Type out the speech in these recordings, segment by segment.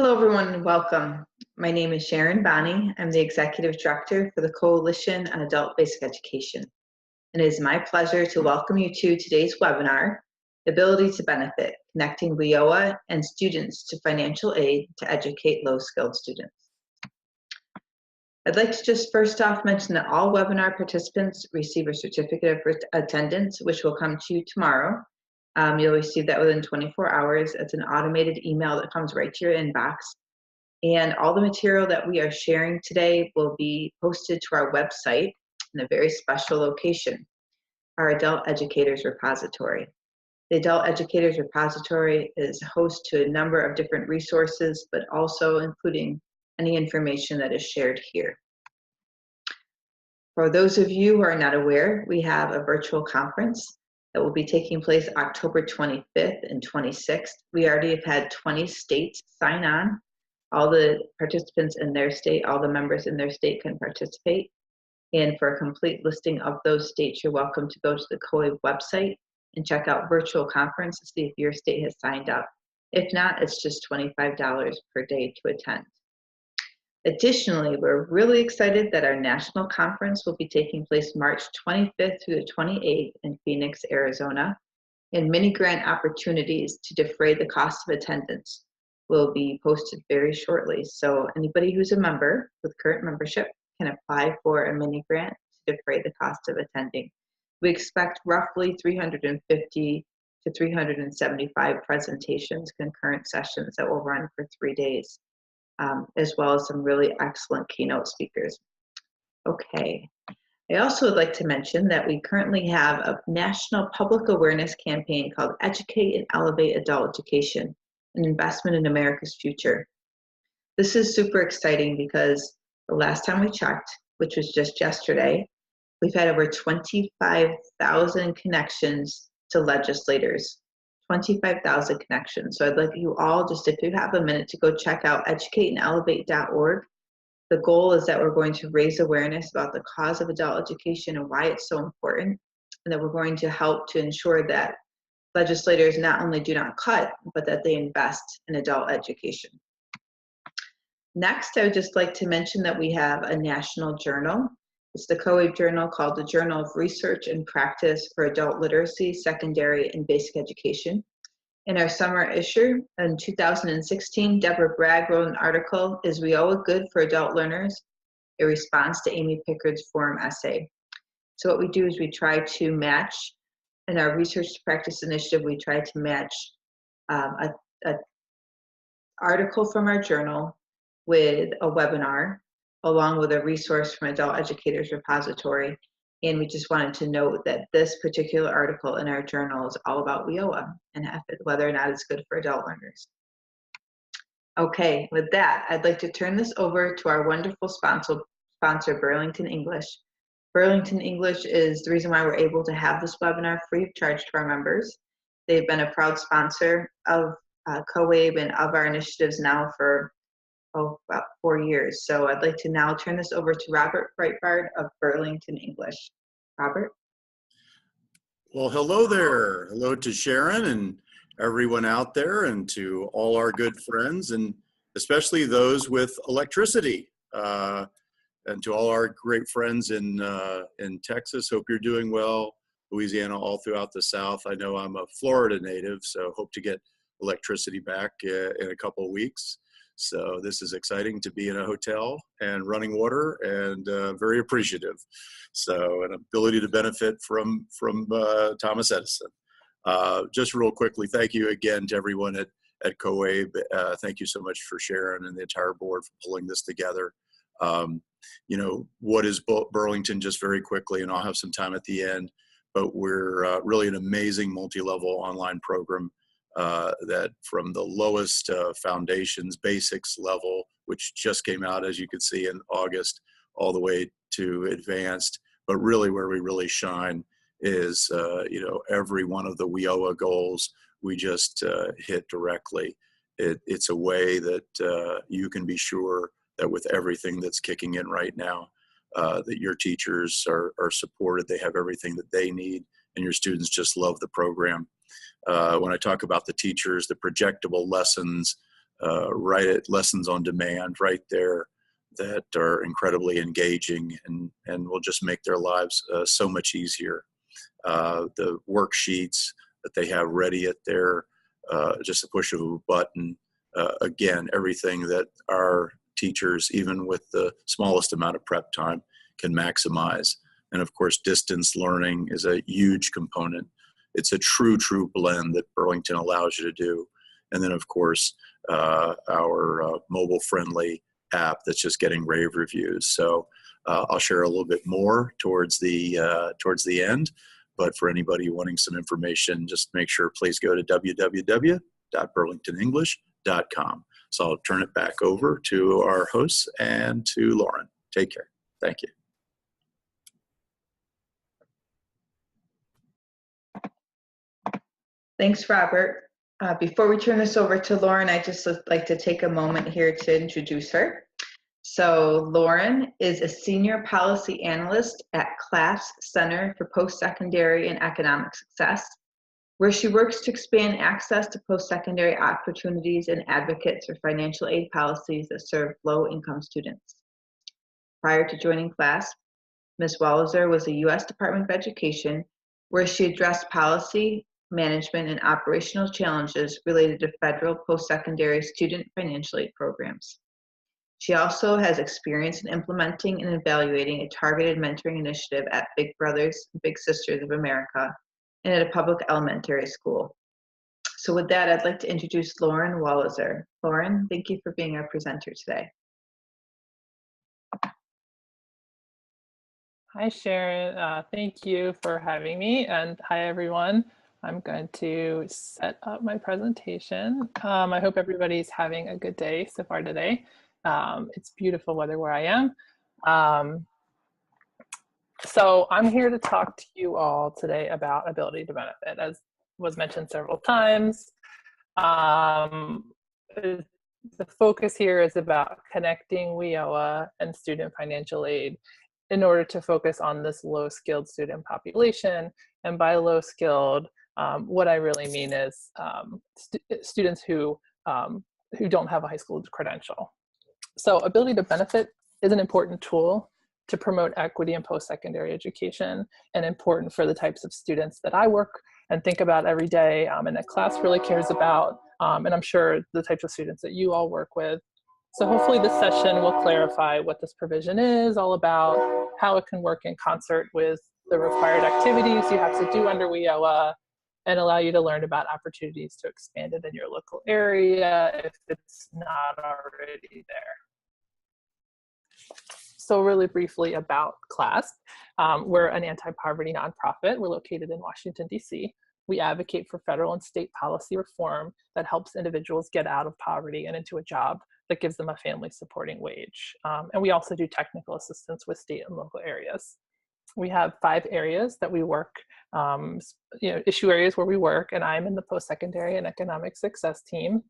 Hello, everyone, and welcome. My name is Sharon Bonney. I'm the Executive Director for the Coalition on Adult Basic Education. And it is my pleasure to welcome you to today's webinar, Ability to Benefit, Connecting WIOA and Students to Financial Aid to Educate Low-Skilled Students. I'd like to just first off mention that all webinar participants receive a certificate of attendance, which will come to you tomorrow. You'll receive that within 24 hours. It's an automated email that comes right to your inbox. And all the material that we are sharing today will be posted to our website in a very special location, our Adult Educators Repository. The Adult Educators Repository is host to a number of different resources, but also including any information that is shared here. For those of you who are not aware, we have a virtual conference that will be taking place October 25th and 26th. We already have had 20 states sign on. All the participants in their state, all the members in their state can participate. And for a complete listing of those states, you're welcome to go to the COAB website and check out virtual conference to see if your state has signed up. If not, it's just $25 per day to attend. Additionally, we're really excited that our national conference will be taking place March 25th through the 28th in Phoenix, Arizona, and many grant opportunities to defray the cost of attendance will be posted very shortly. So anybody who's a member with current membership can apply for a mini grant to defray the cost of attending. We expect roughly 350 to 375 presentations, concurrent sessions that will run for 3 days. As well as some really excellent keynote speakers. Okay, I also would like to mention that we currently have a national public awareness campaign called Educate and Elevate Adult Education, an investment in America's future. This is super exciting because the last time we checked, which was just yesterday, we've had over 25,000 connections to legislators. 25,000 connections. So I'd like you all, just if you have a minute, to go check out educateandelevate.org. The goal is that we're going to raise awareness about the cause of adult education and why it's so important, and that we're going to help to ensure that legislators not only do not cut, but that they invest in adult education. Next, I would just like to mention that we have a national journal. It's the COAB journal called the Journal of Research and Practice for Adult Literacy, Secondary, and Basic Education. In our summer issue in 2016, Deborah Bragg wrote an article, Is WIOA Good for Adult Learners? A response to Amy Pickard's forum essay. So what we do is we try to match, in our Research to Practice initiative, we try to match an article from our journal with a webinar, along with a resource from Adult Educators Repository. And we just wanted to note that this particular article in our journal is all about WIOA and whether or not it's good for adult learners. Okay, with that, I'd like to turn this over to our wonderful sponsor, Burlington English. Burlington English is the reason why we're able to have this webinar free of charge to our members. They've been a proud sponsor of COAB and of our initiatives now for about 4 years. So I'd like to now turn this over to Robert Breitbart of Burlington English. Robert? Well, hello there. Hello to Sharon and everyone out there, and to all our good friends, and especially those with electricity, and to all our great friends in Texas. Hope you're doing well. Louisiana, all throughout the South. I know I'm a Florida native, so hope to get electricity back in a couple of weeks. So this is exciting to be in a hotel and running water, and very appreciative. So an ability to benefit from Thomas Edison. Just real quickly, thank you again to everyone at COAB. Thank you so much for Sharon and the entire board for pulling this together. You know, what is Burlington, just very quickly, and I'll have some time at the end, but we're really an amazing multi-level online program that from the lowest foundations, basics level, which just came out, as you can see, in August, all the way to advanced. But really where we really shine is, you know, every one of the WIOA goals we just hit directly. It's a way that you can be sure that with everything that's kicking in right now, that your teachers are supported, they have everything that they need, and your students just love the program. When I talk about the teachers, the projectable lessons, right at Lessons on Demand right there that are incredibly engaging and will just make their lives so much easier. The worksheets that they have ready at their just a push of a button. Again, everything that our teachers, even with the smallest amount of prep time, can maximize. And of course, distance learning is a huge component. It's a true blend that Burlington allows you to do. And then of course, our mobile-friendly app that's just getting rave reviews. So I'll share a little bit more towards the end. But for anybody wanting some information, just make sure, please go to www.burlingtonenglish.com. So I'll turn it back over to our hosts and to Lauren. Take care. Thank you. Thanks, Robert. Before we turn this over to Lauren, I'd just like to take a moment here to introduce her. So Lauren is a senior policy analyst at CLAF's Center for Post-Secondary and Economic Success, where she works to expand access to post-secondary opportunities and advocates for financial aid policies that serve low-income students. Prior to joining CLAF, Ms. Walizer was a U.S. Department of Education, where she addressed policy, management, and operational challenges related to federal post-secondary student financial aid programs. She also has experience in implementing and evaluating a targeted mentoring initiative at Big Brothers and Big Sisters of America and at a public elementary school. So with that, I'd like to introduce Lauren Walizer. Lauren, thank you for being our presenter today. Hi, Sharon. Thank you for having me. And hi, everyone. I'm going to set up my presentation. I hope everybody's having a good day so far today. It's beautiful weather where I am. So I'm here to talk to you all today about ability to benefit, as was mentioned several times. The focus here is about connecting WIOA and student financial aid in order to focus on this low-skilled student population. And by low-skilled, what I really mean is students who don't have a high school credential. So ability to benefit is an important tool to promote equity in post-secondary education, and important for the types of students that I work and think about every day, and that CLAF really cares about, and I'm sure the types of students that you all work with. So hopefully this session will clarify what this provision is all about, how it can work in concert with the required activities you have to do under WIOA, and allow you to learn about opportunities to expand it in your local area if it's not already there. So really briefly about CLAF. We're an anti-poverty nonprofit. We're located in Washington, D.C. We advocate for federal and state policy reform that helps individuals get out of poverty and into a job that gives them a family supporting wage. And we also do technical assistance with state and local areas. We have 5 areas that we work, issue areas where we work, and I'm in the post-secondary and economic success team.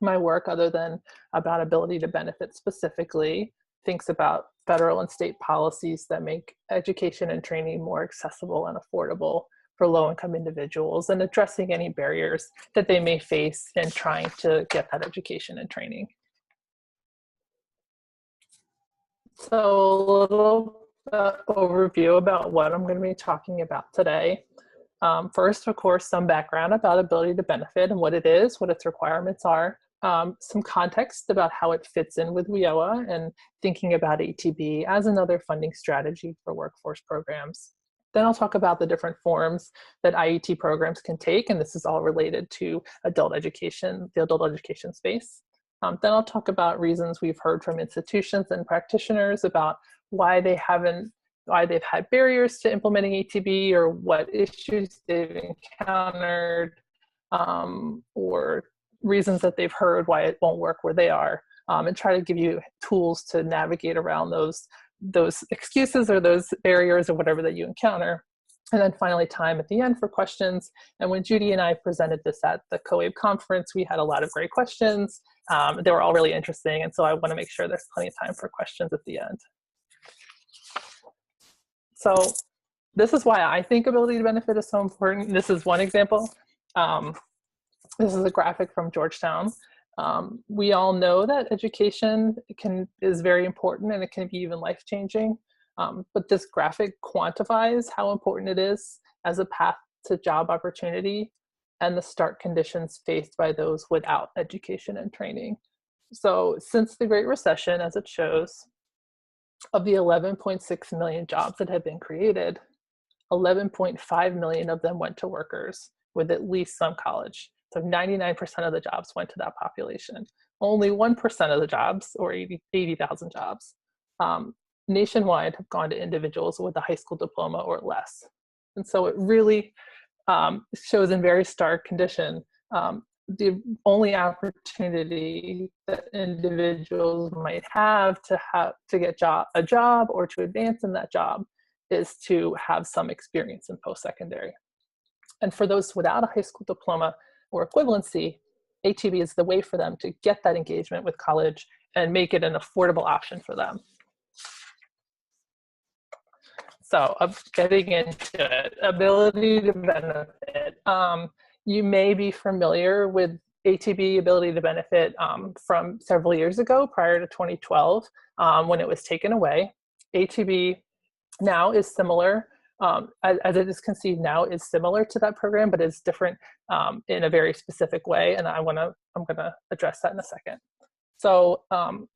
My work, other than about ability to benefit specifically, thinks about federal and state policies that make education and training more accessible and affordable for low-income individuals, and addressing any barriers that they may face in trying to get that education and training. So a little overview about what I'm going to be talking about today. First, of course, some background about ability to benefit and what it is, what its requirements are. Some context about how it fits in with WIOA and thinking about ATB as another funding strategy for workforce programs. Then I'll talk about the different forms that IET programs can take, and this is all related to adult education, the adult education space. Then I'll talk about reasons we've heard from institutions and practitioners about why they've had barriers to implementing ATB, or what issues they've encountered, or reasons that they've heard why it won't work where they are, and try to give you tools to navigate around those excuses or those barriers or whatever that you encounter. And then finally, time at the end for questions. And when Judy and I presented this at the COABE conference, we had a lot of great questions. They were all really interesting, and so I want to make sure there's plenty of time for questions at the end. So this is why I think ability to benefit is so important. This is one example. This is a graphic from Georgetown. We all know that education is very important and it can be even life-changing, but this graphic quantifies how important it is as a path to job opportunity and the start conditions faced by those without education and training. So since the Great Recession, as it shows, of the 11.6 million jobs that have been created, 11.5 million of them went to workers with at least some college. So 99% of the jobs went to that population. Only 1% of the jobs, or 80,000 jobs, nationwide have gone to individuals with a high school diploma or less. And so it really shows in very stark condition the only opportunity that individuals might have to get a job or to advance in that job is to have some experience in post-secondary. And for those without a high school diploma or equivalency, ATB is the way for them to get that engagement with college and make it an affordable option for them. So getting into it, ability to benefit. You may be familiar with ATB ability to benefit from several years ago, prior to 2012, when it was taken away. ATB now is similar, as it is conceived now, is similar to that program, but it's different in a very specific way, and I'm gonna address that in a second. So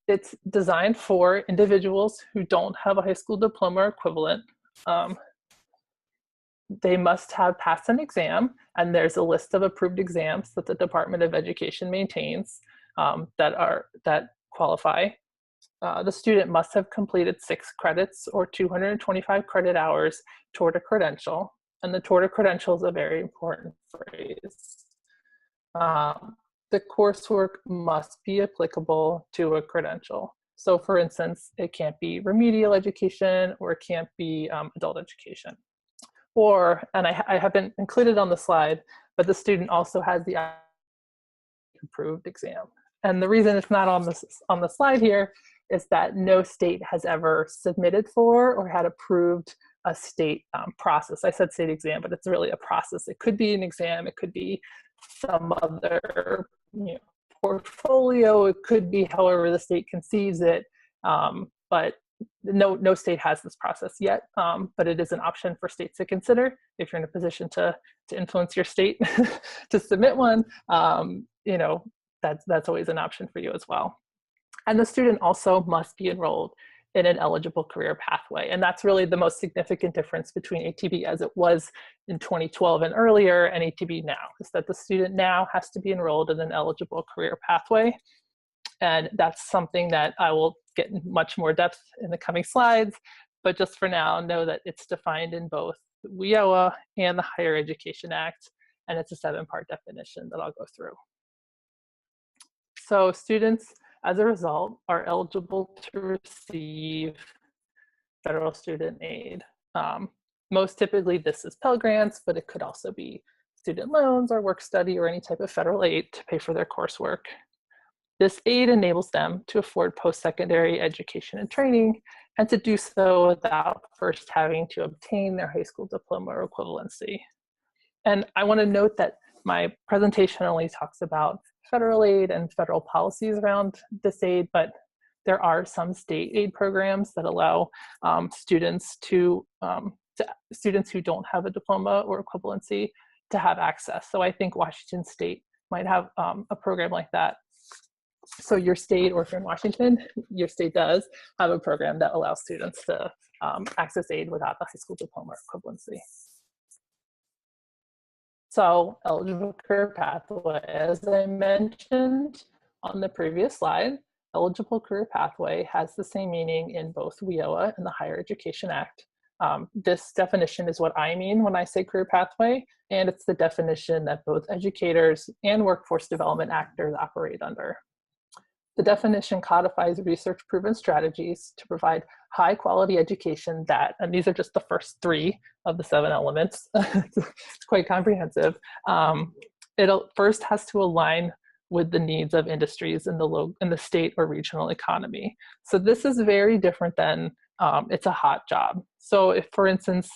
it's designed for individuals who don't have a high school diploma or equivalent. They must have passed an exam, and there's a list of approved exams that the Department of Education maintains that qualify. The student must have completed 6 credits or 225 credit hours toward a credential, and the toward a credential is a very important phrase. The coursework must be applicable to a credential. So for instance, it can't be remedial education or it can't be adult education. Or, and I haven't included on the slide, but the student also has the approved exam. And the reason it's not on the slide here is that no state has ever submitted for or had approved a state process. I said state exam, but it's really a process. It could be an exam, it could be some other portfolio, it could be however the state conceives it, but no state has this process yet, but it is an option for states to consider if you're in a position to influence your state to submit one. That's always an option for you as well. And the student also must be enrolled in an eligible career pathway. And that's really the most significant difference between ATB as it was in 2012 and earlier and ATB now, is that the student now has to be enrolled in an eligible career pathway. And that's something that I will get in much more depth in the coming slides. But just for now, know that it's defined in both WIOA and the Higher Education Act, and it's a 7-part definition that I'll go through. So students, as a result, are eligible to receive federal student aid. Most typically, this is Pell Grants, but it could also be student loans or work study or any type of federal aid to pay for their coursework. This aid enables them to afford post-secondary education and training, and to do so without first having to obtain their high school diploma or equivalency. And I want to note that my presentation only talks about federal aid and federal policies around this aid, but there are some state aid programs that allow students students who don't have a diploma or equivalency to have access. So I think Washington State might have a program like that. So your state, or if you're in Washington, your state does have a program that allows students to access aid without a high school diploma or equivalency. So eligible career pathway, as I mentioned on the previous slide, eligible career pathway has the same meaning in both WIOA and the Higher Education Act. This definition is what I mean when I say career pathway, and it's the definition that both educators and workforce development actors operate under. The definition codifies research-proven strategies to provide high-quality education that, and these are just the first 3 of the 7 elements, it's quite comprehensive. It first has to align with the needs of industries in the state or regional economy. So this is very different than it's a hot job. So if, for instance,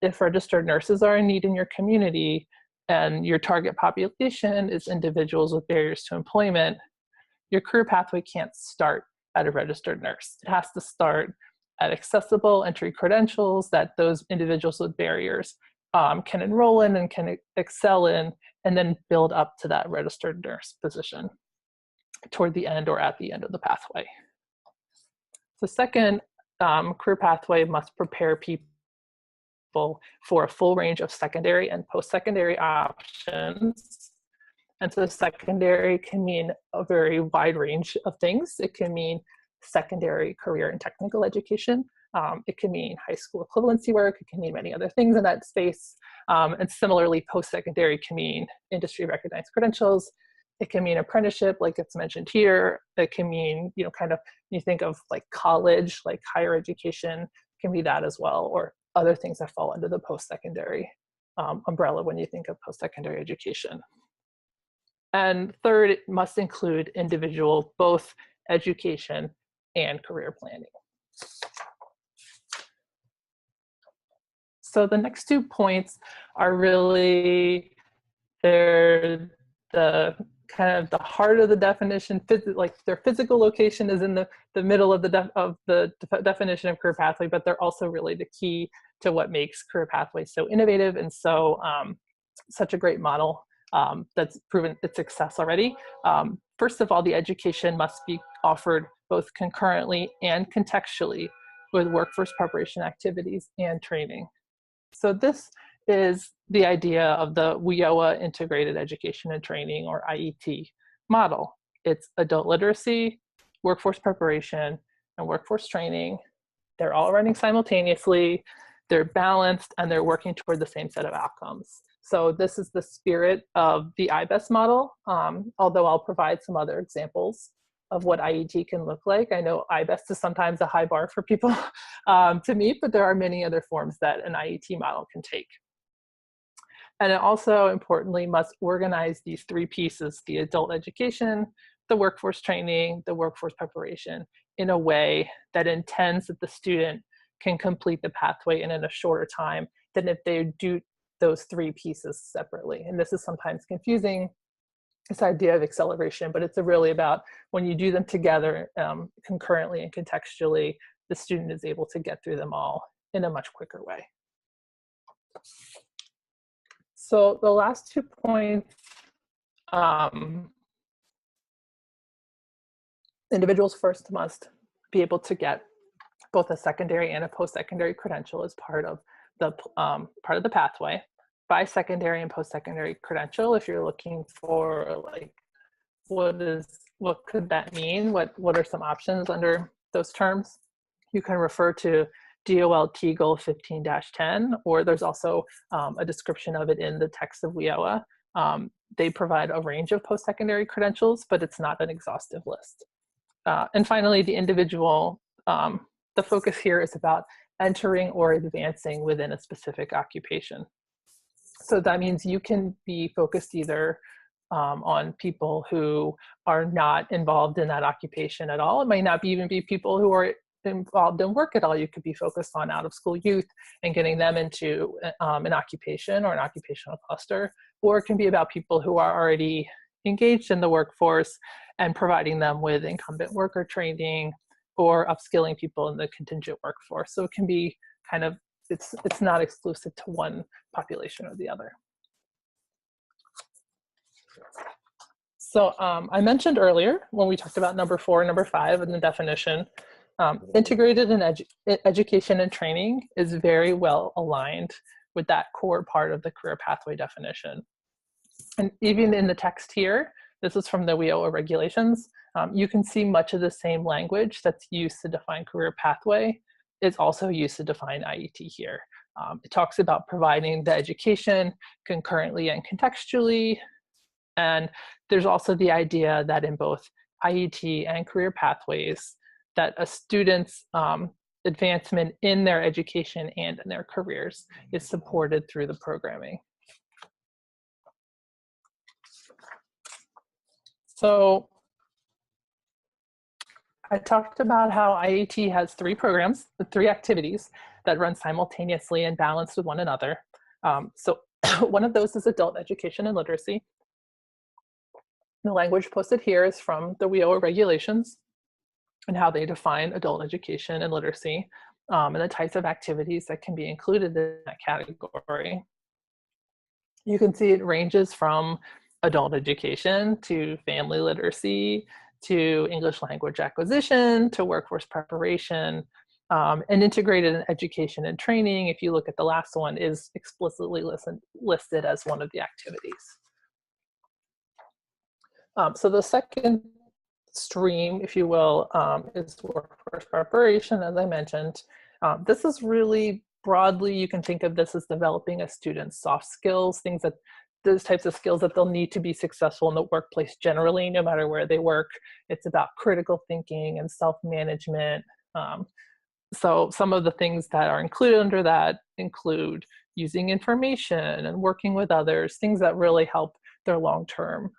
if registered nurses are in need in your community and your target population is individuals with barriers to employment, your career pathway can't start at a registered nurse. It has to start at accessible entry credentials that those individuals with barriers can enroll in and can excel in, and then build up to that registered nurse position toward the end or at the end of the pathway. The second career pathway must prepare people for a full range of secondary and post-secondary options. And so secondary can mean a very wide range of things. It can mean secondary career and technical education. It can mean high school equivalency work. It can mean many other things in that space. And similarly, post-secondary can mean industry recognized credentials. It can mean apprenticeship, like it's mentioned here. It can mean, kind of, you think of like college, like higher education, can be that as well, or other things that fall under the post-secondary umbrella when you think of post-secondary education. And third, it must include individual, both education and career planning. So the next 2 points are really, they're the kind of the heart of the definition, like their physical location is in the middle of the definition of career pathway, but they're also really the key to what makes career pathways so innovative and so such a great model that's proven its success already. First of all, the education must be offered both concurrently and contextually with workforce preparation activities and training. So this is the idea of the WIOA Integrated Education and Training, or IET model. It's adult literacy, workforce preparation, and workforce training. They're all running simultaneously, they're balanced, and they're working toward the same set of outcomes. So this is the spirit of the IBEST model, although I'll provide some other examples of what IET can look like. I know IBEST is sometimes a high bar for people to meet, but there are many other forms that an IET model can take. And it also importantly must organize these 3 pieces, the adult education, the workforce training, the workforce preparation, in a way that intends that the student can complete the pathway in a shorter time than if they do those 3 pieces separately. And this is sometimes confusing, this idea of acceleration, but it's really about when you do them together concurrently and contextually, the student is able to get through them all in a much quicker way. So the last 2 points, individuals first must be able to get both a secondary and a post-secondary credential as part of the pathway. By secondary and post-secondary credential, if you're looking for like, what could that mean? What are some options under those terms? You can refer to DOLT Goal 15-10, or there's also a description of it in the text of WIOA. They provide a range of post-secondary credentials, but it's not an exhaustive list. And finally, the individual, the focus here is about entering or advancing within a specific occupation. So that means you can be focused either on people who are not involved in that occupation at all. It might not even be people who are involved in work at all. You could be focused on out-of-school youth and getting them into an occupation or an occupational cluster, or it can be about people who are already engaged in the workforce and providing them with incumbent worker training or upskilling people in the contingent workforce. So it can be kind of, it's not exclusive to one population or the other. So I mentioned earlier when we talked about number 4 and number 5 in the definition, integrated education and training is very well aligned with that core part of the career pathway definition. And even in the text here, this is from the WIOA regulations, you can see much of the same language that's used to define career pathway is also used to define IET here. It talks about providing the education concurrently and contextually. And there's also the idea that in both IET and career pathways, that a student's advancement in their education and in their careers is supported through the programming. So I talked about how IET has 3 programs, 3 activities that run simultaneously and balanced with one another. So one of those is adult education and literacy. The language posted here is from the WIOA regulations and how they define adult education and literacy, and the types of activities that can be included in that category. You can see it ranges from adult education to family literacy to English language acquisition to workforce preparation, and integrated education and training, if you look at the last one, is explicitly listed as one of the activities. So the second stream, if you will, is workforce preparation, as I mentioned. This is really broadly, you can think of this as developing a student's soft skills, those types of skills that they'll need to be successful in the workplace generally, no matter where they work. It's about critical thinking and self-management. So some of the things that are included under that include using information and working with others, things that really help their long-term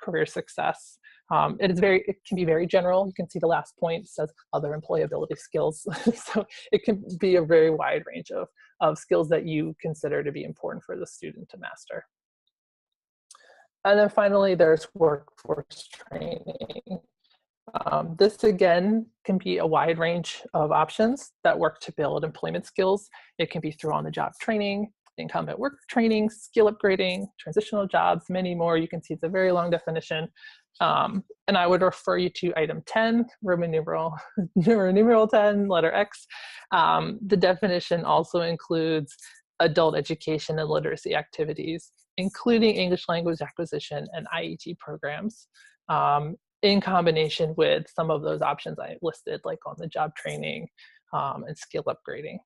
career success. It can be very general. You can see the last point says other employability skills. So it can be a very wide range of skills that you consider to be important for the student to master. And then finally, there's workforce training. This again can be a wide range of options that work to build employment skills. It can be through on-the-job training, incumbent work training, skill upgrading, transitional jobs, many more. You can see it's a very long definition. And I would refer you to item 10, Roman numeral 10, letter X. The definition also includes adult education and literacy activities, including English language acquisition and IET programs, in combination with some of those options I listed, like on-the-job training and skill upgrading.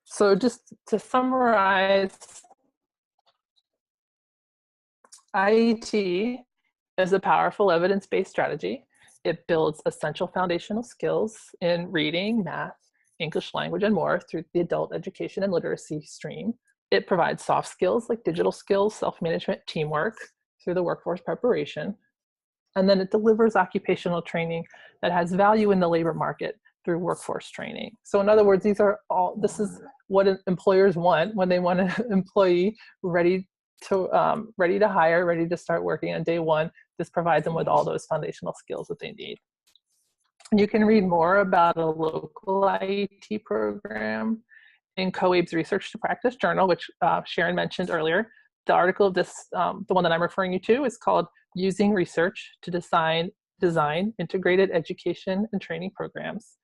So just to summarize, IET is a powerful evidence-based strategy. It builds essential foundational skills in reading, math, English language, and more through the adult education and literacy stream. It provides soft skills like digital skills, self-management, teamwork through the workforce preparation. And then it delivers occupational training that has value in the labor market through workforce training. So in other words, this is what employers want when they want an employee ready to hire, ready to start working on day one. This provides them with all those foundational skills that they need. You can read more about a local IET program in COABE's Research to Practice journal, which Sharon mentioned earlier. The article of this, the one that I'm referring you to, is called Using Research to Design Integrated Education and Training Programs.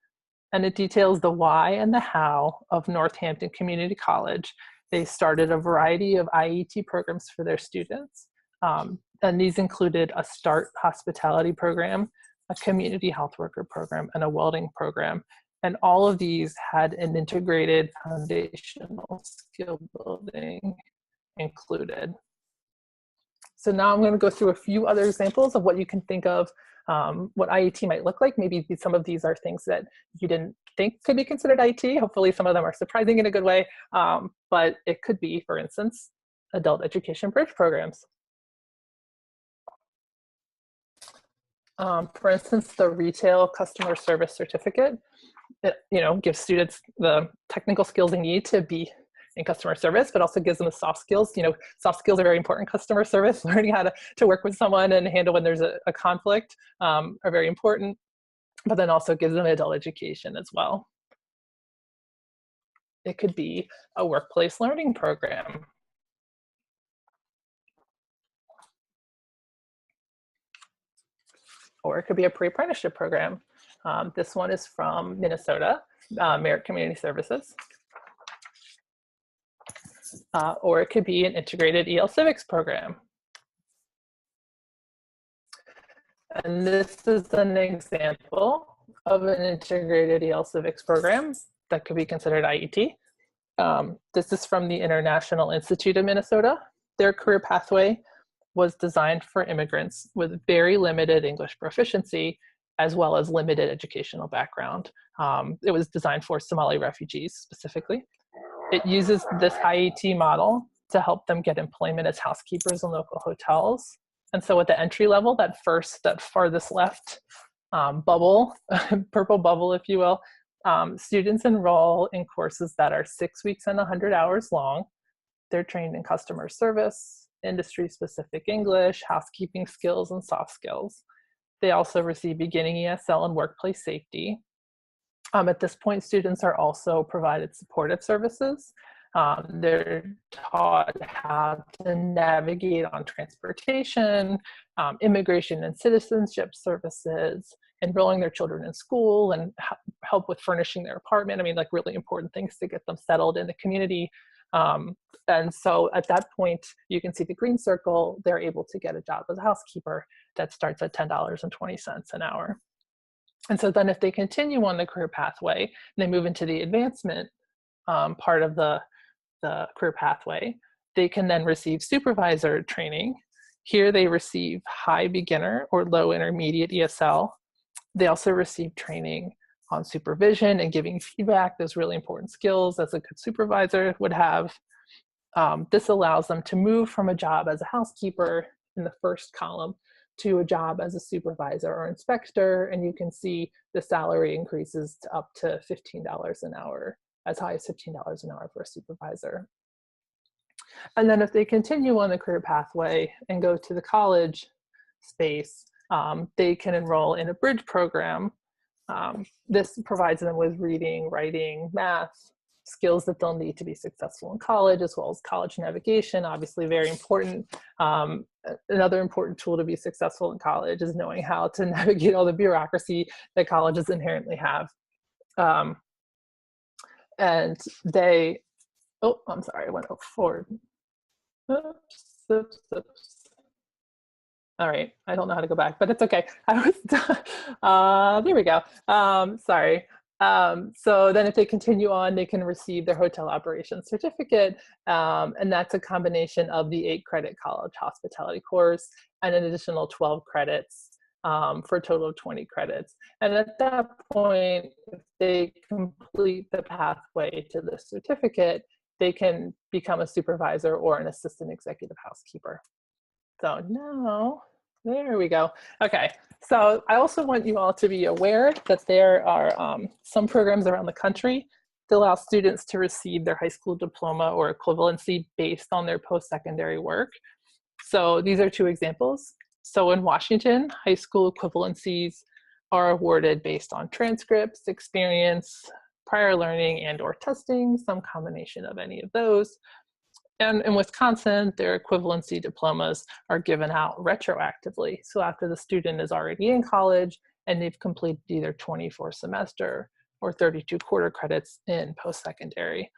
And it details the why and the how of Northampton Community College. They started a variety of IET programs for their students. And these included a START hospitality program, a community health worker program, and a welding program. And all of these had an integrated foundational skill building included. So now I'm going to go through a few other examples of what you can think of what IET might look like. Maybe some of these are things that you didn't think could be considered IET. Hopefully some of them are surprising in a good way, but it could be, for instance, adult education bridge programs. For instance, the retail customer service certificate, it, gives students the technical skills they need to be in customer service, but also gives them the soft skills. Soft skills are very important in customer service. Learning how to work with someone and handle when there's a conflict are very important, but then also gives them adult education as well. It could be a workplace learning program. Or it could be a pre-apprenticeship program. This one is from Minnesota, Merit Community Services. Or it could be an integrated EL Civics program. And this is an example of an integrated EL Civics program that could be considered IET. This is from the International Institute of Minnesota. Their career pathway was designed for immigrants with very limited English proficiency, as well as limited educational background. It was designed for Somali refugees specifically. It uses this IET model to help them get employment as housekeepers in local hotels. And so at the entry level, that farthest left bubble, purple bubble, if you will, students enroll in courses that are 6 weeks and 100 hours long. They're trained in customer service, industry-specific English, housekeeping skills, and soft skills. They also receive beginning ESL and workplace safety. At this point, students are also provided supportive services. They're taught how to navigate on transportation, immigration and citizenship services, enrolling their children in school, and help with furnishing their apartment. I mean, like really important things to get them settled in the community. And so at that point, you can see the green circle, they're able to get a job as a housekeeper that starts at $10.20 an hour. And so then if they continue on the career pathway, and they move into the advancement part of the career pathway, they can then receive supervisor training. Here they receive high beginner or low intermediate ESL. They also receive training on supervision and giving feedback, those really important skills as a good supervisor would have. This allows them to move from a job as a housekeeper in the first column to a job as a supervisor or inspector, and you can see the salary increases to up to $15 an hour, as high as $15 an hour for a supervisor. And then if they continue on the career pathway and go to the college space, they can enroll in a bridge program. This provides them with reading, writing, math, skills that they'll need to be successful in college, as well as college navigation, obviously very important. Another important tool to be successful in college is knowing how to navigate all the bureaucracy that colleges inherently have. And they, oh, I'm sorry, I went forward. Oops. All right, I don't know how to go back, but it's okay. I was, there we go. Sorry. So then if they continue on, they can receive their hotel operations certificate, and that's a combination of the 8-credit college hospitality course and an additional 12 credits for a total of 20 credits. And at that point, if they complete the pathway to the certificate, they can become a supervisor or an assistant executive housekeeper. So now, there we go. Okay, so I also want you all to be aware that there are some programs around the country that allow students to receive their high school diploma or equivalency based on their post-secondary work. So these are 2 examples. So in Washington, high school equivalencies are awarded based on transcripts, experience, prior learning, and or testing, some combination of any of those. And in Wisconsin, their equivalency diplomas are given out retroactively. So after the student is already in college and they've completed either 24 semester or 32 quarter credits in post-secondary.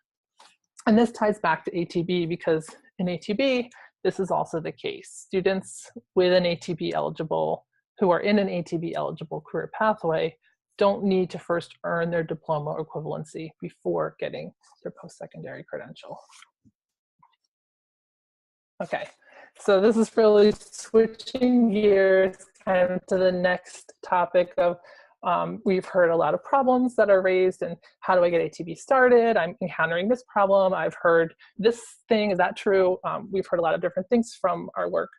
And this ties back to ATB because in ATB, this is also the case. Students with an ATB eligible, who are in an ATB eligible career pathway, don't need to first earn their diploma or equivalency before getting their post-secondary credential. Okay, so this is really switching gears kind of to the next topic of we've heard a lot of problems that are raised and how do I get ATB started? I'm encountering this problem. I've heard this thing, is that true? We've heard a lot of different things from our work.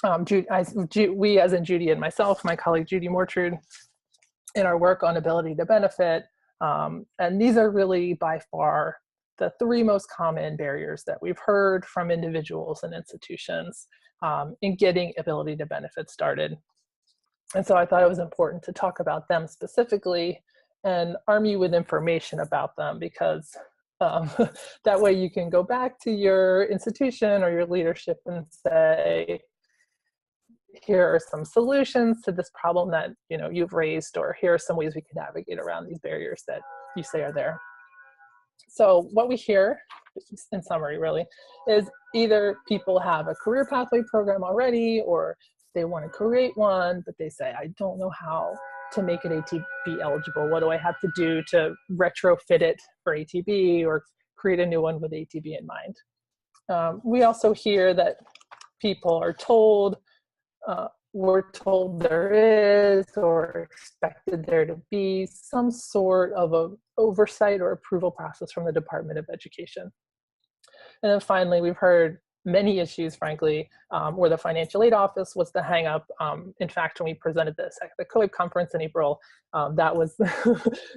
We, as in Judy and myself, my colleague Judy Mortrude, in our work on ability to benefit. And these are really by far the 3 most common barriers that we've heard from individuals and institutions in getting ability to benefit started. And so I thought it was important to talk about them specifically and arm you with information about them because that way you can go back to your institution or your leadership and say, here are some solutions to this problem that you've raised, or here are some ways we can navigate around these barriers that you say are there. So what we hear, in summary really, is either people have a career pathway program already or they want to create one, but they say, I don't know how to make it ATB eligible. What do I have to do to retrofit it for ATB or create a new one with ATB in mind? We also hear that people are told, we're told there is or expected there to be some sort of a oversight or approval process from the Department of Education. And then finally, we've heard many issues, frankly, where the financial aid office was the hang up. In fact, when we presented this at the COAB conference in April, that was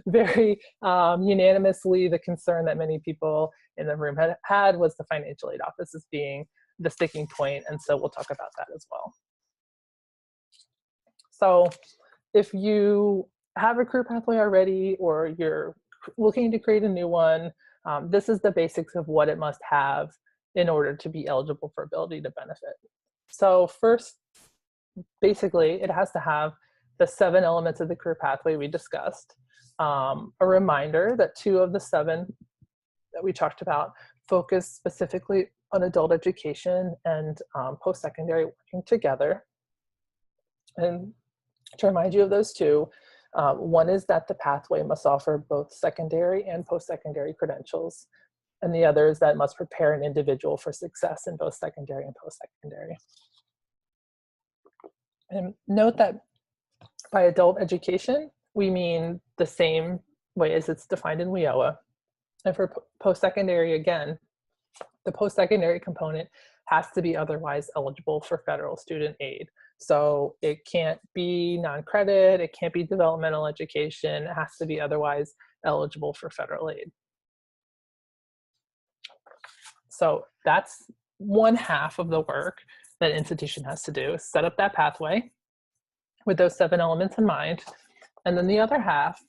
very unanimously the concern that many people in the room had was the financial aid office as being the sticking point, and so we'll talk about that as well. So if you have a career pathway already, or you're looking to create a new one, this is the basics of what it must have in order to be eligible for ability to benefit. So first, basically, it has to have the 7 elements of the career pathway we discussed. A reminder that 2 of the 7 that we talked about focus specifically on adult education and post-secondary working together. And to remind you of those 2, one is that the pathway must offer both secondary and post-secondary credentials, and the other is that it must prepare an individual for success in both secondary and post-secondary. And note that by adult education, we mean the same way as it's defined in WIOA. And for post-secondary, again, the post-secondary component has to be otherwise eligible for federal student aid. So it can't be non-credit, it can't be developmental education, it has to be otherwise eligible for federal aid. So that's one half of the work that an institution has to do, is set up that pathway with those 7 elements in mind. And then the other half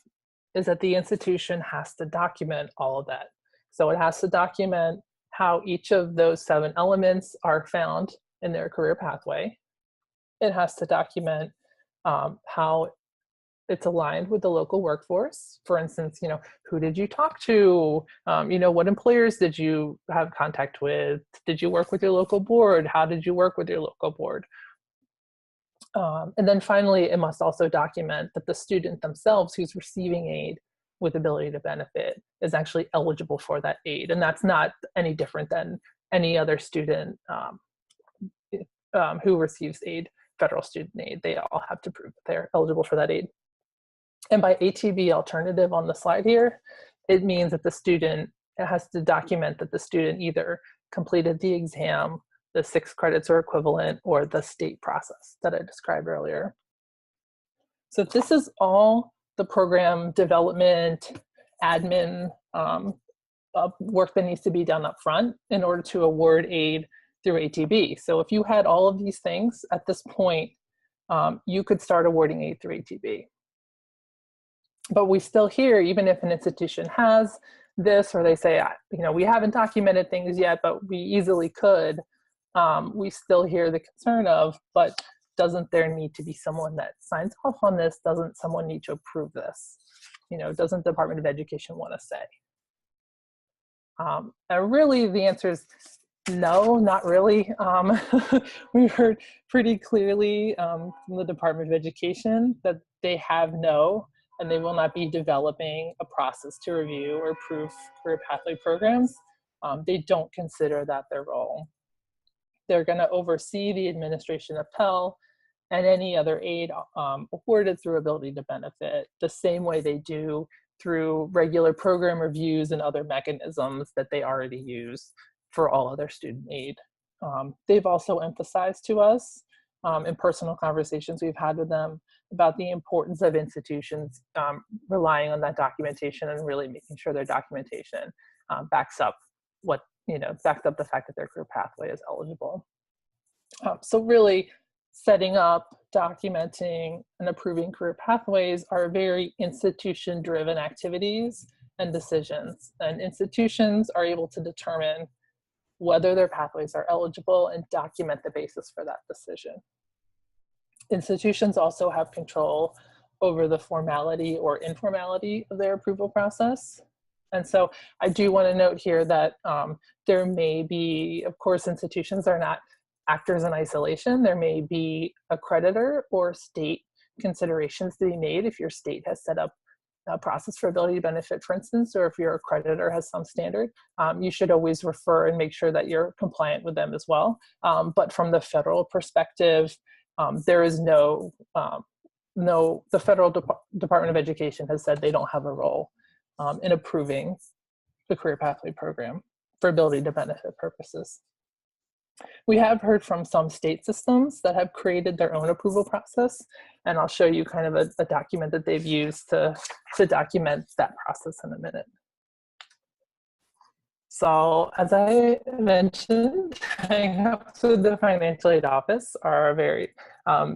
is that the institution has to document all of that. So it has to document how each of those 7 elements are found in their career pathway. It has to document how it's aligned with the local workforce. For instance, who did you talk to? What employers did you have contact with? Did you work with your local board? How did you work with your local board? And then finally, it must also document that the student themselves who's receiving aid with ability to benefit is actually eligible for that aid. And that's not any different than any other student who receives aid, federal student aid. They all have to prove that they're eligible for that aid. And by ATB alternative on the slide here, it means that the student has to document that the student either completed the exam, the 6 credits or equivalent, or the state process that I described earlier. So this is all the program development, admin work that needs to be done up front in order to award aid through ATB. So if you had all of these things at this point, you could start awarding aid through ATB. But we still hear, even if an institution has this, or they say, we haven't documented things yet, but we easily could, we still hear the concern of, but doesn't there need to be someone that signs off on this? Doesn't someone need to approve this? Doesn't the Department of Education want to say? And really the answer is no, not really. We've heard pretty clearly from the Department of Education that they have no, and they will not be developing a process to review or approve career pathway programs. They don't consider that their role. They're going to oversee the administration of Pell and any other aid awarded through ability to benefit, the same way they do through regular program reviews and other mechanisms that they already use for all other student aid. They've also emphasized to us in personal conversations we've had with them about the importance of institutions relying on that documentation and really making sure their documentation backs up backs up the fact that their career pathway is eligible. So really setting up, documenting, and approving career pathways are very institution-driven activities and decisions. And institutions are able to determine whether their pathways are eligible and document the basis for that decision. Institutions also have control over the formality or informality of their approval process. And so I do want to note here that there may be, of course, institutions are not actors in isolation. There may be a creditor or state considerations to be made if your state has set up a process for ability to benefit, for instance, or if your accreditor has some standard. You should always refer and make sure that you're compliant with them as well. But from the federal perspective, there is the federal Department of Education has said they don't have a role in approving the career pathway program for ability to benefit purposes. We have heard from some state systems that have created their own approval process, and I'll show you kind of a document that they've used to document that process in a minute. So as I mentioned, hang-ups with the financial aid office are a very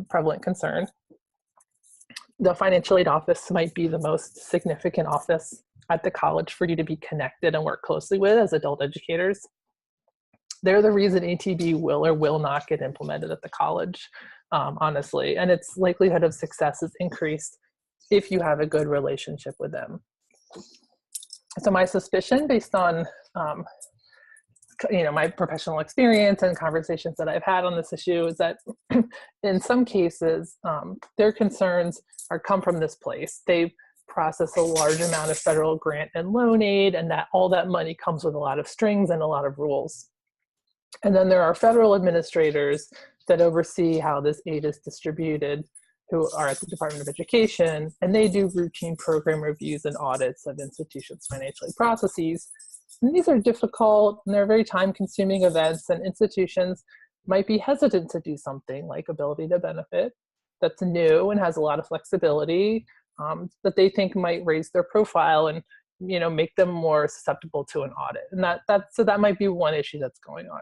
prevalent concern. The financial aid office might be the most significant office at the college for you to be connected and work closely with as adult educators. They're the reason ATB will or will not get implemented at the college, honestly, and its likelihood of success is increased if you have a good relationship with them. So my suspicion, based on my professional experience and conversations that I've had on this issue, is that in some cases, their concerns come from this place. They process a large amount of federal grant and loan aid, and that all that money comes with a lot of strings and a lot of rules. And then there are federal administrators that oversee how this aid is distributed, who are at the Department of Education, and they do routine program reviews and audits of institutions' financial aid processes. And these are difficult and they're very time-consuming events, and institutions might be hesitant to do something like ability to benefit that's new and has a lot of flexibility that they think might raise their profile and make them more susceptible to an audit. And so that might be one issue that's going on.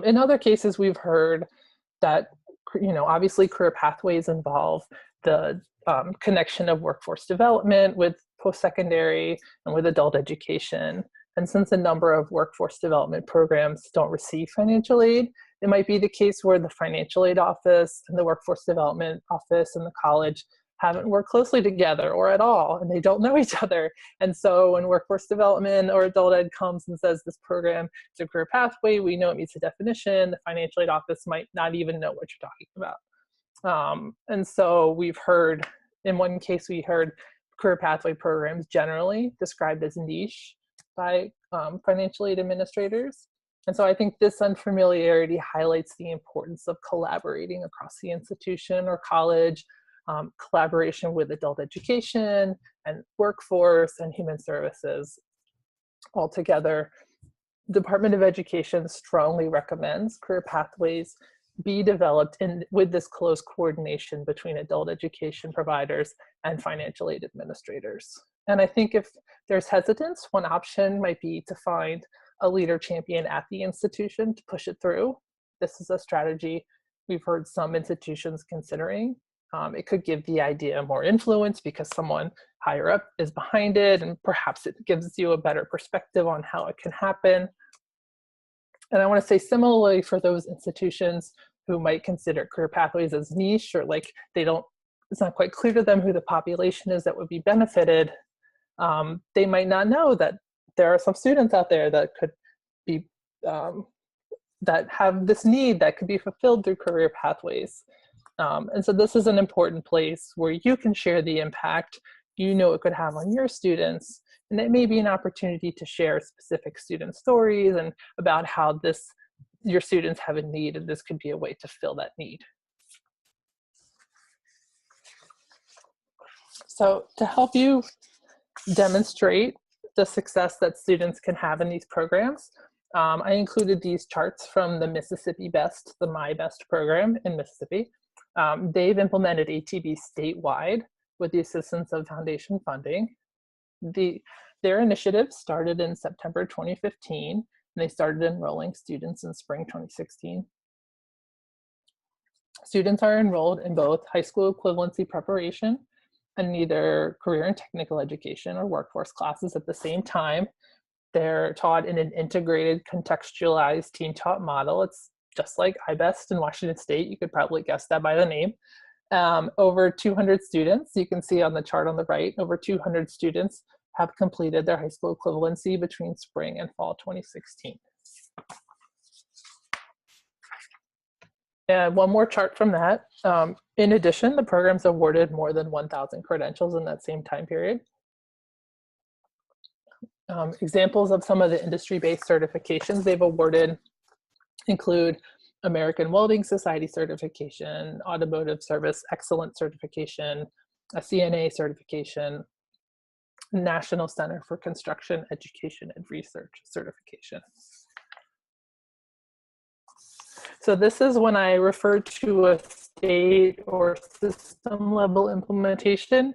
In other cases, we've heard that obviously career pathways involve the connection of workforce development with post-secondary and with adult education. And since a number of workforce development programs don't receive financial aid, it might be the case where the financial aid office and the workforce development office and the college haven't worked closely together or at all, and they don't know each other. And so when workforce development or adult ed comes and says this program is a career pathway, we know it meets a definition, the financial aid office might not even know what you're talking about. And so we've heard, in one case we heard career pathway programs generally described as niche by financial aid administrators. And so I think this unfamiliarity highlights the importance of collaborating across the institution or college, collaboration with adult education and workforce and human services. Altogether, the Department of Education strongly recommends career pathways be developed with this close coordination between adult education providers and financial aid administrators. And I think if there's hesitance, one option might be to find a leader champion at the institution to push it through. This is a strategy we've heard some institutions considering. It could give the idea more influence because someone higher up is behind it, and perhaps it gives you a better perspective on how it can happen. And I want to say similarly for those institutions who might consider career pathways as niche, or like it's not quite clear to them who the population is that would be benefited, they might not know that there are some students out there that could be, that have this need that could be fulfilled through career pathways. And so this is an important place where you can share the impact it could have on your students. And it may be an opportunity to share specific student stories and about how your students have a need, and this could be a way to fill that need. So to help you demonstrate the success that students can have in these programs, I included these charts from the Mississippi Best, the My Best program in Mississippi. They've implemented ATB statewide with the assistance of foundation funding. Their initiative started in September 2015, and they started enrolling students in spring 2016. Students are enrolled in both high school equivalency preparation and either career and technical education or workforce classes at the same time. They're taught in an integrated, contextualized, team-taught model. It's just like iBest in Washington State. You could probably guess that by the name. Over 200 students, you can see on the chart on the right, over 200 students have completed their high school equivalency between spring and fall 2016. And one more chart from that. In addition, the program's awarded more than 1,000 credentials in that same time period. Examples of some of the industry-based certifications they've awarded include American Welding Society certification, Automotive Service Excellence certification, a CNA certification, National Center for Construction Education and Research certification. So this is when I refer to a state or system level implementation.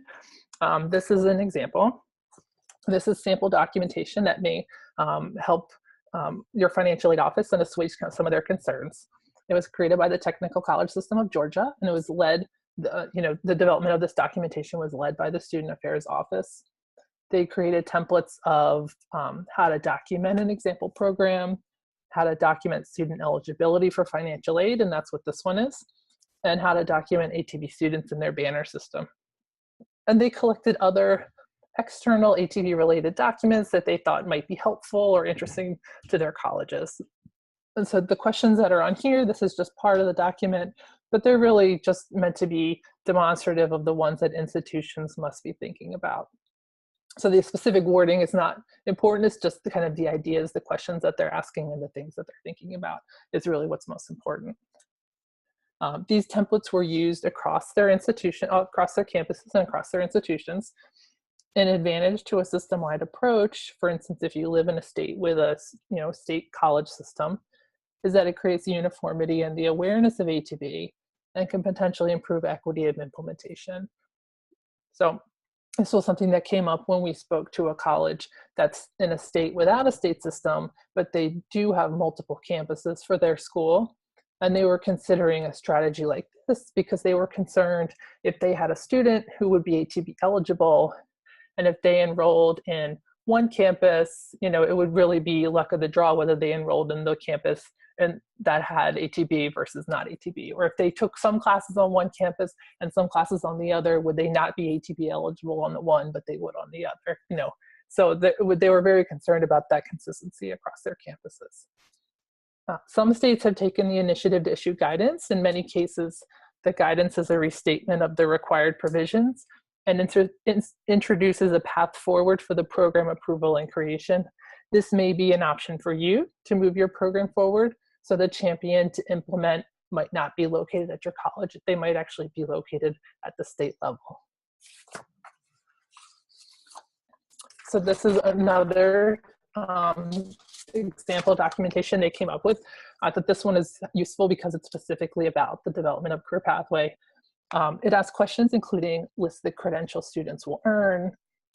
This is an example. This is sample documentation that may help your financial aid office and assuage some of their concerns. It was created by the Technical College System of Georgia, and it was led, the development of this documentation was led by the Student Affairs Office. They created templates of how to document an example program, how to document student eligibility for financial aid, and that's what this one is, and how to document ATB students in their banner system. And they collected other external ATB related documents that they thought might be helpful or interesting to their colleges. And so the questions that are on here, this is just part of the document, but they're really just meant to be demonstrative of the ones that institutions must be thinking about. So the specific wording is not important, it's just the kind of the ideas, the questions that they're asking and the things that they're thinking about is really what's most important. These templates were used across their institution, across their campuses and across their institutions. An advantage to a system-wide approach, for instance, if you live in a state with a state college system, is that it creates uniformity and the awareness of ATB and can potentially improve equity of implementation. So this was something that came up when we spoke to a college that's in a state without a state system, but they do have multiple campuses for their school. And they were considering a strategy like this because they were concerned if they had a student who would be ATB eligible, and if they enrolled in one campus, it would really be luck of the draw whether they enrolled in the campus and that had ATB versus not ATB. Or if they took some classes on one campus and some classes on the other, would they not be ATB eligible on the one, but they would on the other? So they were very concerned about that consistency across their campuses. Some states have taken the initiative to issue guidance. In many cases, the guidance is a restatement of the required provisions and introduces a path forward for the program approval and creation. This may be an option for you to move your program forward, so the champion to implement might not be located at your college. They might actually be located at the state level. So this is another example documentation they came up with. I thought this one is useful because it's specifically about the development of career pathway. It asks questions including list the credential students will earn,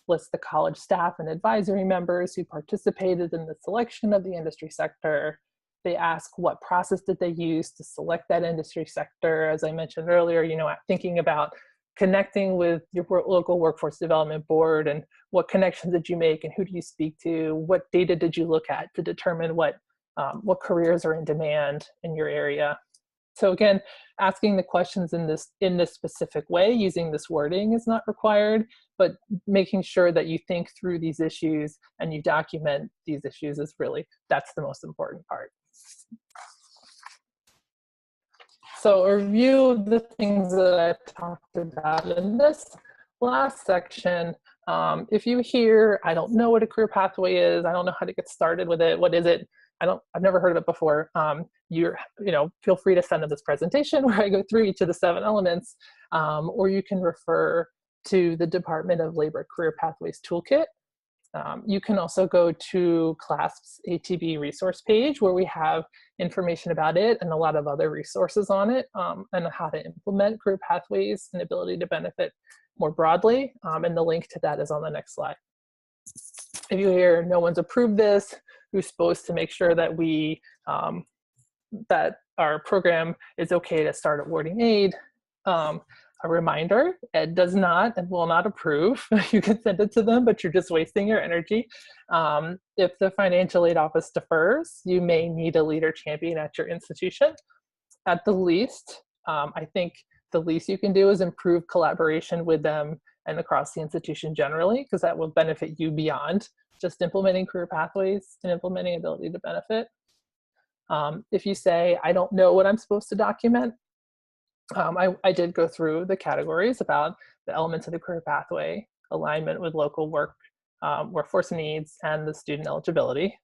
list the college staff and advisory members who participated in the selection of the industry sector. They ask what process did they use to select that industry sector. As I mentioned earlier, thinking about connecting with your local workforce development board and what connections did you make and who do you speak to? What data did you look at to determine what careers are in demand in your area? So again, asking the questions in this specific way, using this wording is not required, but making sure that you think through these issues and you document these issues that's the most important part. So a review of the things that I talked about in this last section. If you hear, I don't know what a career pathway is, I don't know how to get started with it, what is it? I've never heard of it before. Feel free to send them this presentation where I go through each of the 7 elements, or you can refer to the Department of Labor Career Pathways Toolkit. You can also go to CLASP's ATB resource page where we have information about it and a lot of other resources on it, and how to implement career pathways and ability to benefit more broadly. And the link to that is on the next slide. If you hear no one's approved this, who's supposed to make sure that that our program is okay to start awarding aid? A reminder, Ed does not and will not approve. You can send it to them, but you're just wasting your energy. If the financial aid office defers, you may need a leader champion at your institution. At the least, I think the least you can do is improve collaboration with them and across the institution generally, because that will benefit you beyond just implementing career pathways and implementing ability to benefit. If you say, I don't know what I'm supposed to document, I did go through the categories about the elements of the career pathway, alignment with local workforce needs, and the student eligibility.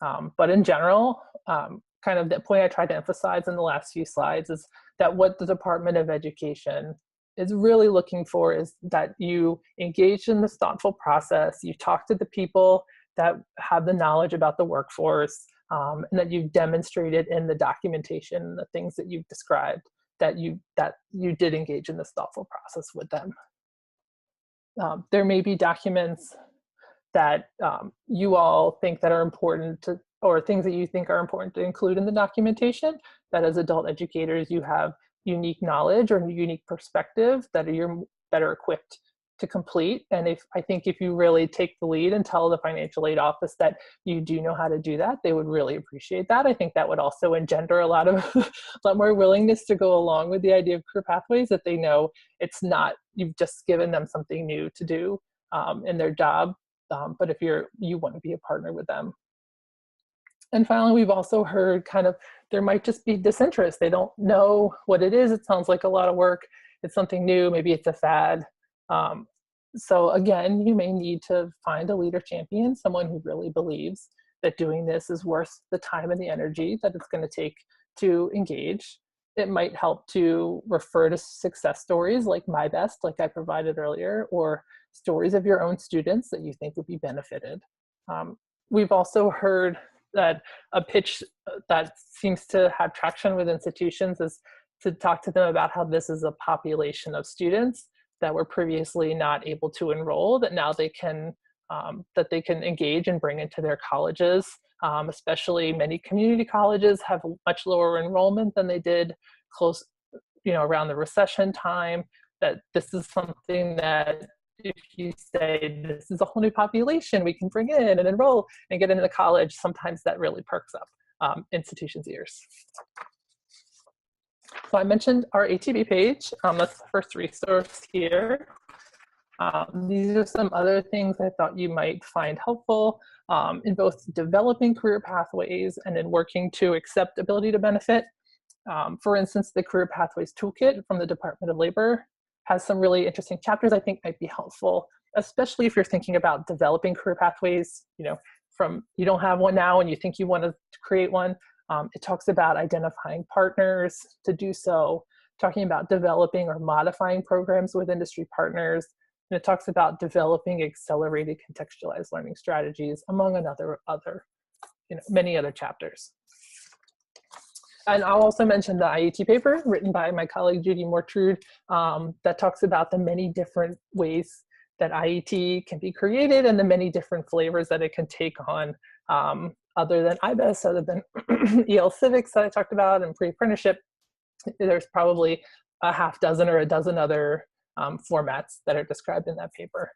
But in general, kind of the point I tried to emphasize in the last few slides is that what the Department of Education is really looking for is that you engage in this thoughtful process, you talk to the people that have the knowledge about the workforce, and that you've demonstrated in the documentation, the things that you've described, that you did engage in this thoughtful process with them. There may be documents that you all think that are important to, or things that you think are important to include in the documentation, that as adult educators you have unique knowledge or unique perspective that you're better equipped to complete. And I think if you really take the lead and tell the financial aid office that you do know how to do that, they would really appreciate that. I think that would also engender a lot more willingness to go along with the idea of career pathways, that they know it's not, you've just given them something new to do in their job, but if you want to be a partner with them. And finally, we've also heard kind of, there might just be disinterest. They don't know what it is. It sounds like a lot of work. It's something new. Maybe it's a fad. So again, you may need to find a leader champion, someone who really believes that doing this is worth the time and the energy that it's going to take to engage. It might help to refer to success stories like My Best, like I provided earlier, or stories of your own students that you think would be benefited. We've also heard that a pitch that seems to have traction with institutions is to talk to them about how this is a population of students that were previously not able to enroll, that now they can engage and bring into their colleges. Especially many community colleges have much lower enrollment than they did around the recession time, that this is something that if you say this is a whole new population we can bring in and enroll and get into college, sometimes that really perks up institutions' ears. So I mentioned our ATB page. That's the first resource here. These are some other things I thought you might find helpful in both developing career pathways and in working to accept ability to benefit. For instance, the Career Pathways Toolkit from the Department of Labor has some really interesting chapters I think might be helpful, especially if you're thinking about developing career pathways, you don't have one now and you think you want to create one. It talks about identifying partners to do so, talking about developing or modifying programs with industry partners, and it talks about developing accelerated contextualized learning strategies, among many other chapters. And I'll also mention the IET paper written by my colleague Judy Mortrude that talks about the many different ways that IET can be created and the many different flavors that it can take on, other than IBES, other than EL Civics that I talked about and pre-apprenticeship. There's probably a half dozen or a dozen other formats that are described in that paper.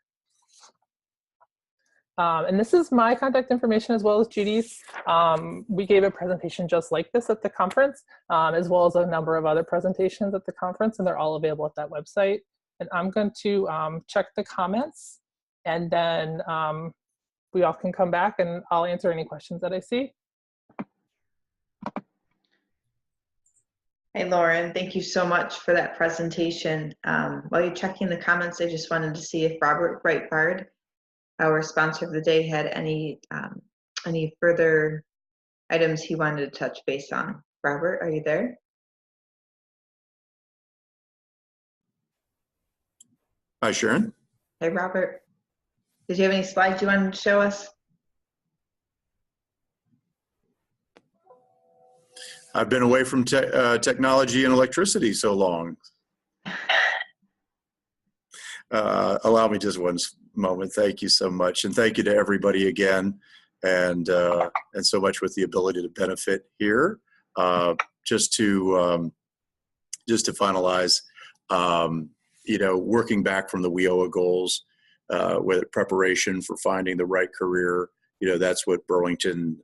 And this is my contact information as well as Judy's. We gave a presentation just like this at the conference, as well as a number of other presentations at the conference, and they're all available at that website. And I'm going to check the comments, and then we all can come back and I'll answer any questions that I see. Hey, Lauren, thank you so much for that presentation. While you're checking the comments, I just wanted to see if Robert Breitbard, our sponsor of the day, had any further items he wanted to touch base on. Robert, are you there? Hi, Sharon. Hey, Robert. Did you have any slides you wanted to show us? I've been away from technology and electricity so long. Allow me just one moment. Thank you so much. And thank you to everybody again. And so much with the ability to benefit here. Just to finalize, working back from the WIOA goals, with preparation for finding the right career, that's what Burlington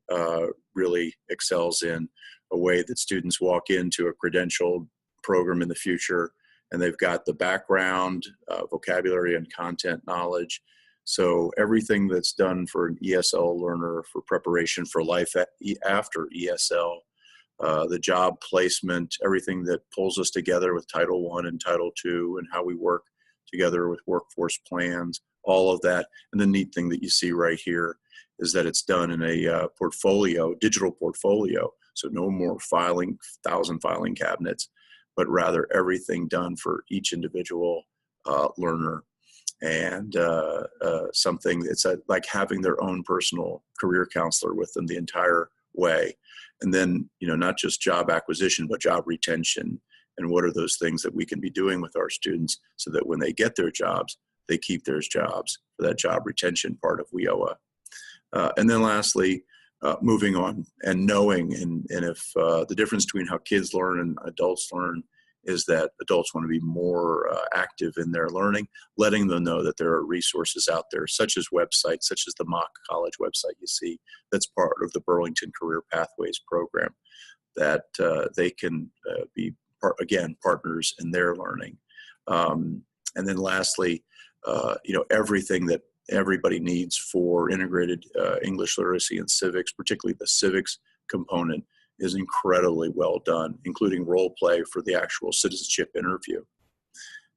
really excels in, a way that students walk into a credentialed program in the future and they've got the background, vocabulary and content knowledge. So everything that's done for an ESL learner for preparation for life after ESL, the job placement, everything that pulls us together with Title I and Title II and how we work together with workforce plans, all of that. And the neat thing that you see right here is that it's done in a digital portfolio. So no more 1,000 filing cabinets, but rather everything done for each individual learner. And something that's like having their own personal career counselor with them the entire way. And then, not just job acquisition, but job retention. And what are those things that we can be doing with our students so that when they get their jobs, they keep their jobs for that job retention part of WIOA. And then lastly, moving on and knowing, and if the difference between how kids learn and adults learn is that adults want to be more active in their learning, letting them know that there are resources out there, such as websites, such as the mock college website you see, that's part of the Burlington Career Pathways program, that they can be, again, partners in their learning. And then lastly, everything that everybody needs for integrated English literacy and civics, particularly the civics component, is incredibly well done, including role play for the actual citizenship interview.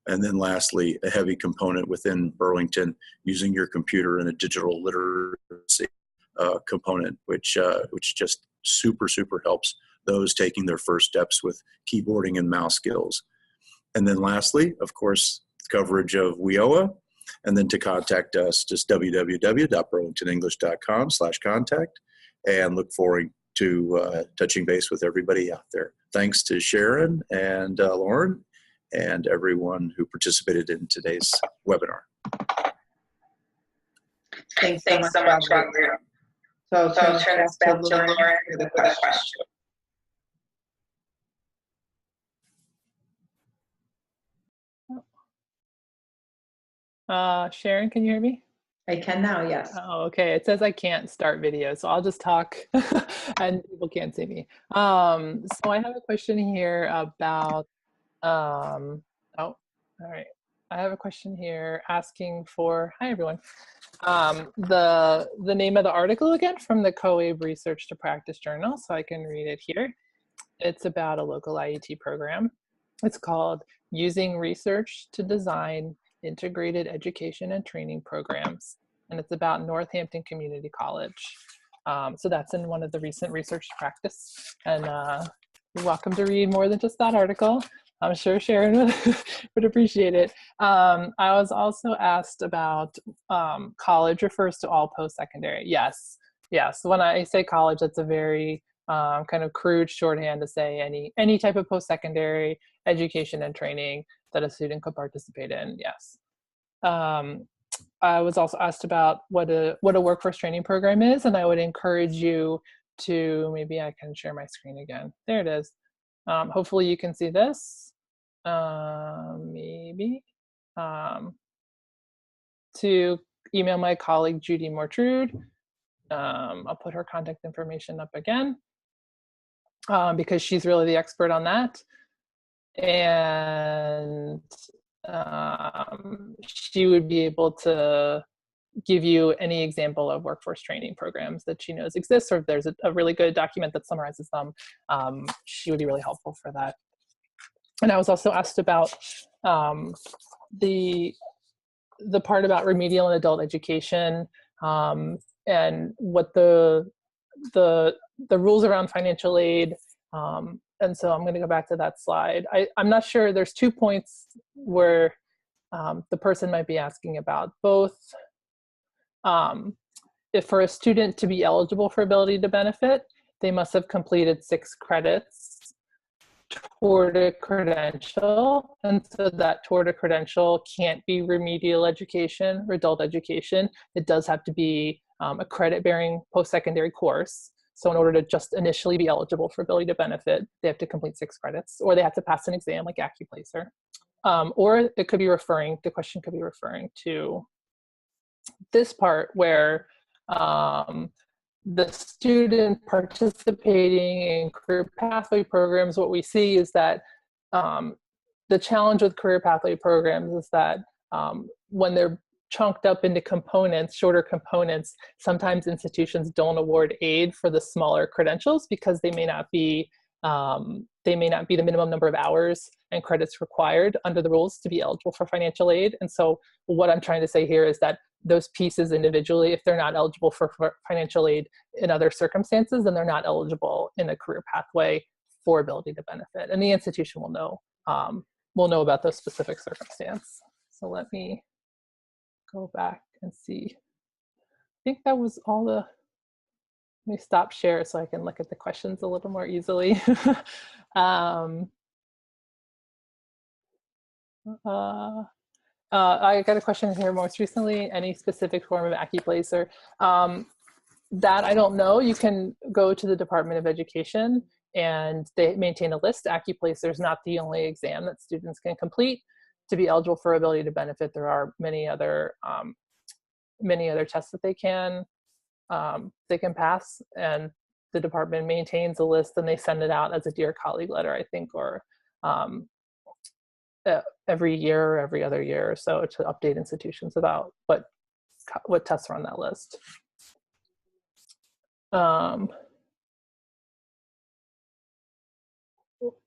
And then lastly, a heavy component within Burlington, using your computer in a digital literacy component, which just super helps those taking their first steps with keyboarding and mouse skills. And then lastly, of course, coverage of WIOA. And then to contact us, just www.burlingtonenglish.com/contact, and look forward to touching base with everybody out there. Thanks to Sharon and Lauren and everyone who participated in today's webinar. Thanks so much, Robert. So I'll turn it back to Lauren for the question. Sharon, can you hear me? I can now, yes. Oh, okay. It says I can't start video, so I'll just talk and people can't see me. So I have a question here about, oh, all right. I have a question here asking for, hi everyone. The name of the article again from the COABE Research to Practice Journal, so I can read it here. It's about a local IET program. It's called Using Research to Design Integrated Education and Training Programs, and it's about Northampton Community College. So that's in one of the recent research to practice, and you're welcome to read more than just that article. I'm sure Sharon would appreciate it. I was also asked about college refers to all post-secondary. Yes. When I say college, that's a very kind of crude shorthand to say any type of post-secondary education and training that a student could participate in. Yes. I was also asked about what a workforce training program is, and I would encourage you to, maybe I can share my screen again. There it is. Hopefully you can see this. Maybe. To email my colleague Judy Mortrude. I'll put her contact information up again because she's really the expert on that. And she would be able to give you any example of workforce training programs that she knows exist, or if there's a really good document that summarizes them, she would be really helpful for that. And I was also asked about the part about remedial and adult education, and what the rules around financial aid. And so I'm going to go back to that slide. I'm not sure. There's 2 points where the person might be asking about both. If for a student to be eligible for ability to benefit, they must have completed 6 credits toward a credential. And so that toward a credential can't be remedial education or adult education. It does have to be a credit-bearing post-secondary course. So in order to just initially be eligible for ability to benefit, they have to complete 6 credits, or they have to pass an exam like AccuPlacer. Or it could be referring, the question could be referring to this part where the student participating in career pathway programs, what we see is that the challenge with career pathway programs is that when they're chunked up into components, shorter components, sometimes institutions don't award aid for the smaller credentials because they may not be the minimum number of hours and credits required under the rules to be eligible for financial aid. And so what I'm trying to say here is that those pieces individually, if they're not eligible for financial aid in other circumstances, then they're not eligible in a career pathway for ability to benefit. And the institution will know about those specific circumstances. So let me go back and see. I think that was all the, let me stop share so I can look at the questions a little more easily. I got a question here. Most recently, any specific form of AccuPlacer? That I don't know. You can go to the Department of Education and they maintain a list. AccuPlacer is not the only exam that students can complete to be eligible for ability to benefit. There are many other tests that they can pass, and the department maintains a list and they send it out as a Dear Colleague letter, I think, or every year or every other year or so to update institutions about what tests are on that list.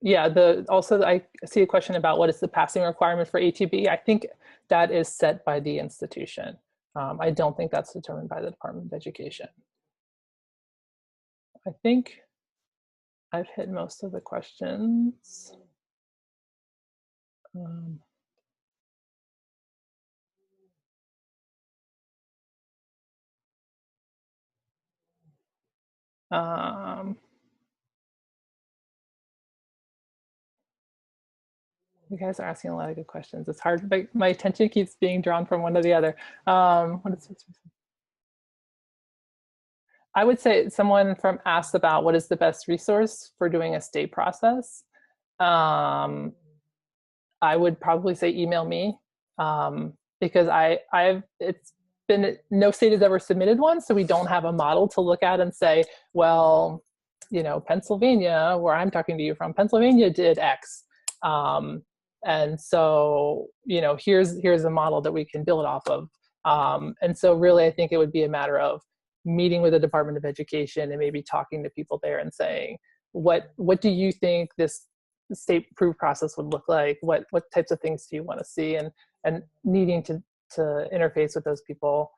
Yeah, also I see a question about what is the passing requirement for ATB. I think that is set by the institution. I don't think that's determined by the Department of Education. I think I've hit most of the questions. You guys are asking a lot of good questions. It's hard, but my attention keeps being drawn from one to the other. What is this? I would say someone asked about what is the best resource for doing a state process. I would probably say email me because it's been, no state has ever submitted one, so we don't have a model to look at and say, well, you know, Pennsylvania, where I'm talking to you from, Pennsylvania did X. And so, you know, here's a model that we can build off of. And so really, I think it would be a matter of meeting with the Department of Education and maybe talking to people there and saying, what do you think this state approved process would look like? What types of things do you want to see? And needing to interface with those people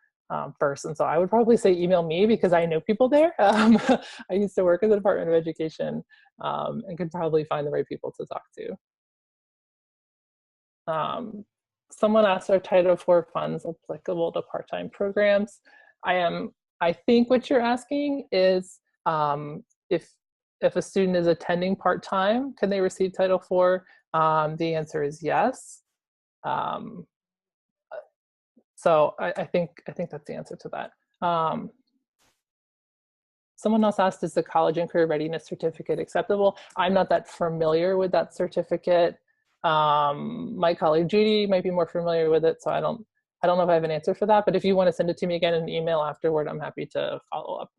first. And so I would probably say email me because I know people there. I used to work at the Department of Education and could probably find the right people to talk to. Someone asked, are Title IV funds applicable to part-time programs? I think what you're asking is if a student is attending part-time, can they receive Title IV? The answer is yes. So I think that's the answer to that. Someone else asked, is the College and Career Readiness Certificate acceptable? I'm not that familiar with that certificate. My colleague Judy might be more familiar with it, so I don't know if I have an answer for that, but if you want to send it to me again in an email afterward, I'm happy to follow up.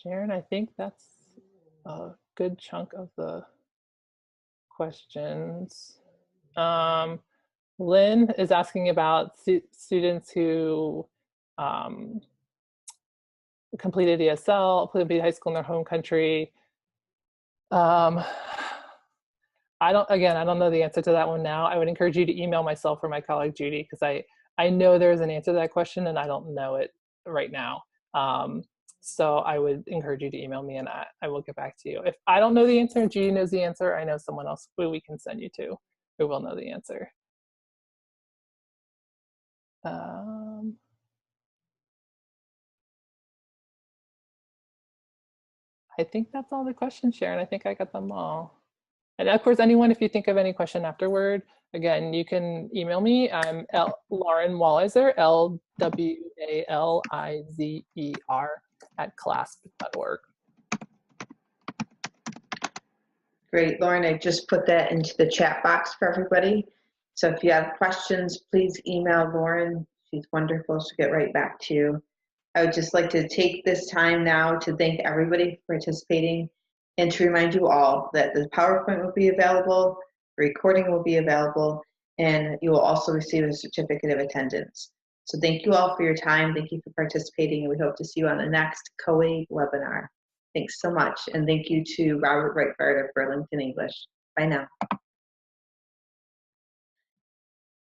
Sharon, I think that's a good chunk of the questions. Lynn is asking about students who completed ESL, completed high school in their home country. I don't know the answer to that one now. I would encourage you to email myself or my colleague Judy, because I know there's an answer to that question and I don't know it right now. So I would encourage you to email me and I will get back to you. If I don't know the answer and Judy knows the answer, I know someone else who we can send you to who will know the answer. I think that's all the questions, Sharon. I think I got them all. And of course, anyone, if you think of any question afterward, again, you can email me. I'm Lauren Walizer, LWALIZER @clasp.org. Great, Lauren, I just put that into the chat box for everybody. So if you have questions, please email Lauren. She's wonderful. She'll get right back to you. I would just like to take this time now to thank everybody for participating and to remind you all that the PowerPoint will be available, the recording will be available, and you will also receive a certificate of attendance. So thank you all for your time. Thank you for participating, and we hope to see you on the next COAG webinar. Thanks so much, and thank you to Robert Breitbart of Burlington English. Bye now.